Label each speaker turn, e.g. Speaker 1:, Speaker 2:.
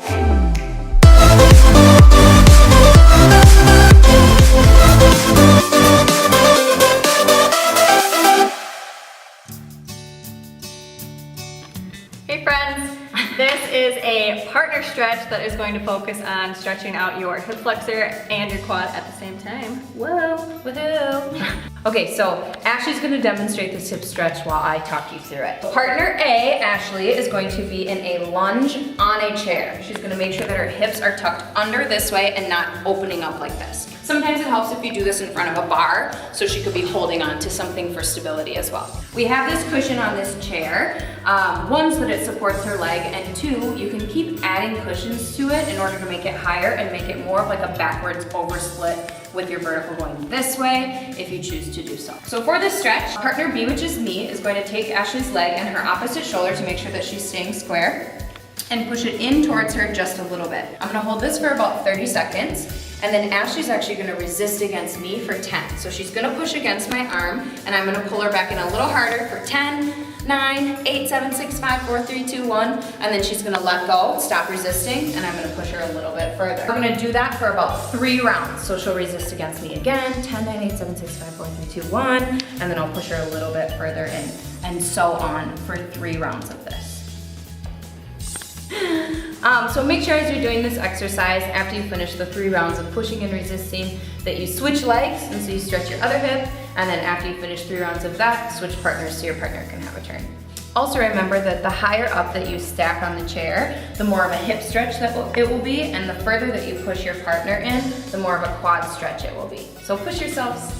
Speaker 1: Hey friends, this is a partner stretch that is going to focus on stretching out your hip flexor and your quad at the same time.
Speaker 2: Whoa, woohoo. Okay, so Ashley's gonna demonstrate this hip stretch while I talk you through it. Partner A, Ashley, is going to be in a lunge on a chair. She's gonna make sure that her hips are tucked under this way and not opening up like this. Sometimes it helps if you do this in front of a bar, so she could be holding on to something for stability as well. We have this cushion on this chair. One, so that it supports her leg, and two, you can keep adding cushions to it in order to make it higher and make it more of like a backwards over split with your vertical going this way if you choose to do so. So for this stretch, partner B, which is me, is going to take Ashley's leg and her opposite shoulder to make sure that she's staying square and push it in towards her just a little bit. I'm gonna hold this for about 30 seconds. And then Ashley's actually gonna resist against me for 10. So she's gonna push against my arm and I'm gonna pull her back in a little harder for 10, 9, 8, 7, 6, 5, 4, 3, 2, 1. And then she's gonna let go, stop resisting, and I'm gonna push her a little bit further. We're gonna do that for about 3 rounds. So she'll resist against me again, 10, 9, 8, 7, 6, 5, 4, 3, 2, 1. And then I'll push her a little bit further in. And so on for 3 rounds of this. So make sure as you're doing this exercise, after you finish the 3 rounds of pushing and resisting, that you switch legs, and so you stretch your other hip, and then after you finish 3 rounds of that, switch partners so your partner can have a turn. Also remember that the higher up that you stack on the chair, the more of a hip stretch that it will be, and the further that you push your partner in, the more of a quad stretch it will be. So push yourselves.